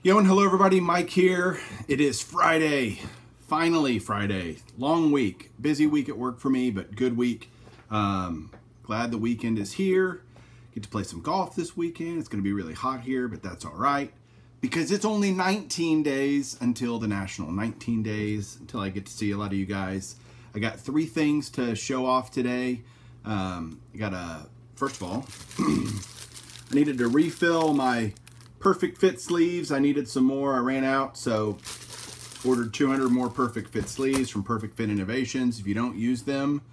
Yo, and hello everybody, Mike here. It is Friday, finally Friday. Long week, busy week at work for me, but good week. Glad the weekend is here. Get to play some golf this weekend. It's gonna be really hot here, but that's all right because it's only 19 days until the National. 19 days until I get to see a lot of you guys. I got 3 things to show off today. First of all, I needed to refill my Perfect Fit sleeves. I needed some more. I ran out, so ordered 200 more Perfect Fit sleeves from Perfect Fit Innovations. If you don't use them,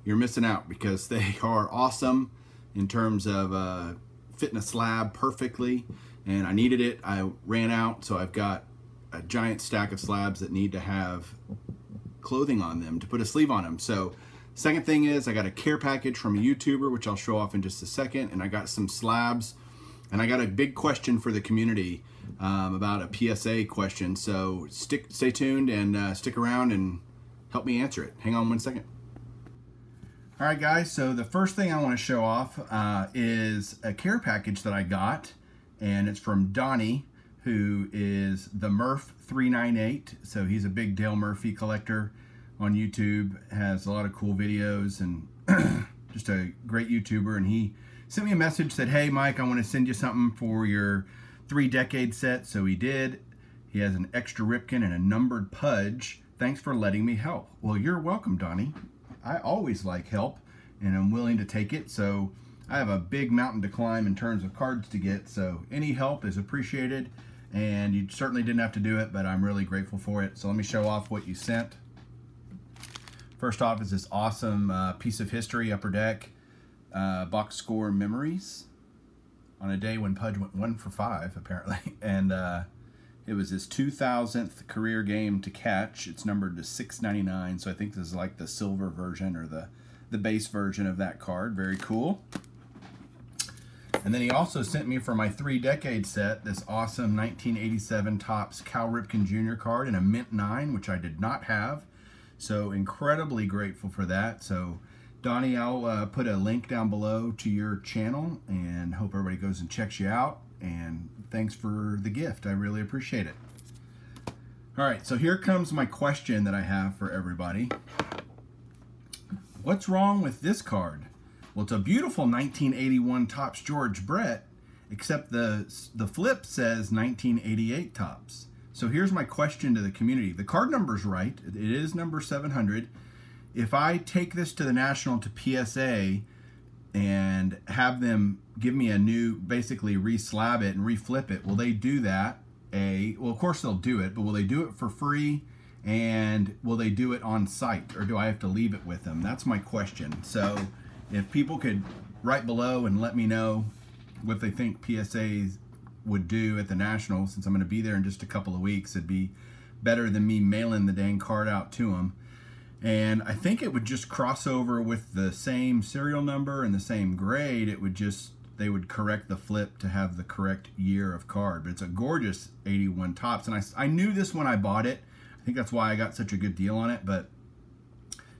you're missing out because they are awesome in terms of fitting a slab perfectly. And I needed it. I ran out, so I've got a giant stack of slabs that need to have clothing on them to put a sleeve on them. So second thing is I got a care package from a YouTuber, which I'll show off in just a second. And I got some slabs. And I got a big question for the community about a PSA question. So stay tuned and stick around and help me answer it. Hang on one second. All right, guys. So the first thing I want to show off is a care package that I got. And it's from Donnie, who is the Murph 398. So he's a big Dale Murphy collector on YouTube. Has a lot of cool videos and just a great YouTuber. And he sent me a message, said, hey Mike, I want to send you something for your 3-decade set. So he did. He has an extra Ripken and a numbered Pudge. Thanks for letting me help. Well, you're welcome, Donnie. I always like help and I'm willing to take it. So I have a big mountain to climb in terms of cards to get. So any help is appreciated, and you certainly didn't have to do it, but I'm really grateful for it. So let me show off what you sent. First off is this awesome piece of history, Upper Deck. Box score memories on a day when Pudge went 1 for 5 apparently, and it was his 2000th career game to catch. It's numbered to 699, so I think this is like the silver version or the base version of that card. Very cool. And then he also sent me for my 3-decade set this awesome 1987 Topps Cal Ripken Jr. card in a mint 9, which I did not have, so incredibly grateful for that. So Donnie, I'll put a link down below to your channel and hope everybody goes and checks you out. And thanks for the gift. I really appreciate it. All right, so here comes my question that I have for everybody. What's wrong with this card? Well, it's a beautiful 1981 Topps George Brett, except the flip says 1988 Topps. So here's my question to the community. The card number's right. It is number 700. If I take this to the National to PSA and have them give me a new, basically re-slab it and re-flip it, will they do that? Well, of course they'll do it, but will they do it for free? And will they do it on site, or do I have to leave it with them? That's my question. So if people could write below and let me know what they think PSAs would do at the National, since I'm going to be there in just a couple of weeks, it'd be better than me mailing the dang card out to them. And I think it would just cross over with the same serial number and the same grade. It would just, they would correct the flip to have the correct year of card. But it's a gorgeous 81 Topps. And I knew this when I bought it. I think that's why I got such a good deal on it. But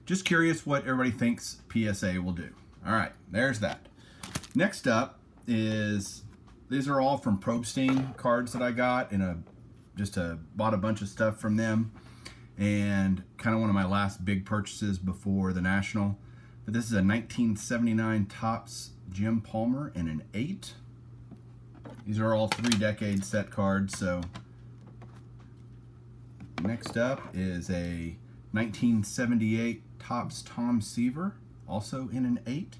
just curious what everybody thinks PSA will do. All right, there's that. Next up is, these are all from Probstein cards that I got in bought a bunch of stuff from them. And kind of one of my last big purchases before the National. But this is a 1979 Topps Jim Palmer in an 8. These are all 3-decade set cards. So next up is a 1978 Topps Tom Seaver, also in an 8.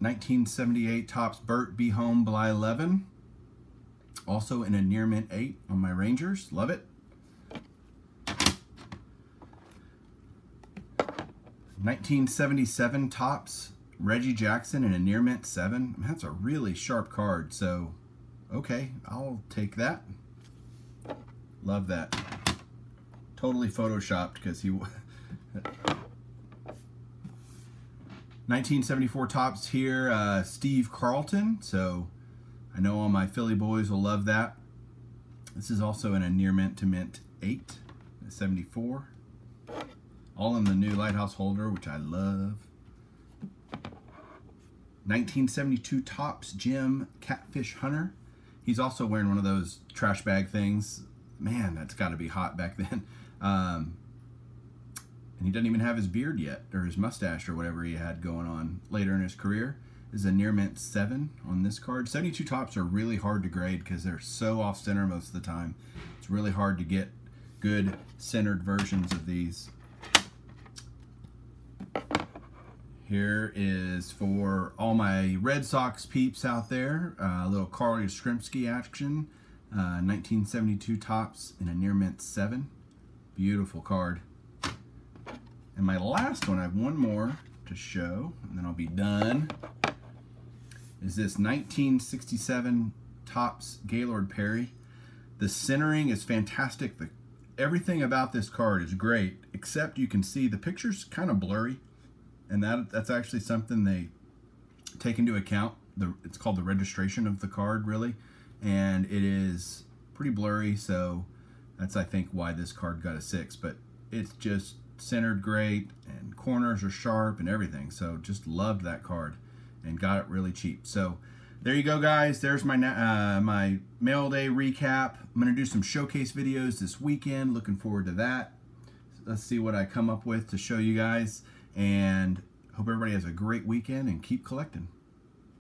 (1978) Topps Burt B. Home Bly 11. Also in a near mint 8 on my Rangers. Love it. 1977 Topps Reggie Jackson in a near mint 7. That's a really sharp card. So, okay, I'll take that. Love that. Totally photoshopped because he... 1974 Topps here, Steve Carlton. So I know all my Philly boys will love that. This is also in a near mint to mint 8, 74. All in the new Lighthouse holder, which I love. 1972 Topps Jim Catfish Hunter. He's also wearing one of those trash bag things. Man, that's got to be hot back then. And he doesn't even have his beard yet, or his mustache, or whatever he had going on later in his career. This is a near mint 7 on this card. 72 Topps are really hard to grade because they're so off center most of the time. It's really hard to get good centered versions of these. Here is for all my Red Sox peeps out there, a little Carl Yastrzemski action, 1972 Topps in a near mint 7. Beautiful card. And my last one, I have one more to show, and then I'll be done, is this 1967 Topps Gaylord Perry. The centering is fantastic. Everything about this card is great, except you can see the picture's kind of blurry. And that's actually something they take into account. It's called the registration of the card, really. And it is pretty blurry, so that's, I think, why this card got a 6. But it's just centered great, and corners are sharp and everything. So just loved that card and got it really cheap. So there you go, guys. There's my my mail day recap. I'm going to do some showcase videos this weekend. Looking forward to that. Let's see what I come up with to show you guys. And hope everybody has a great weekend and keep collecting.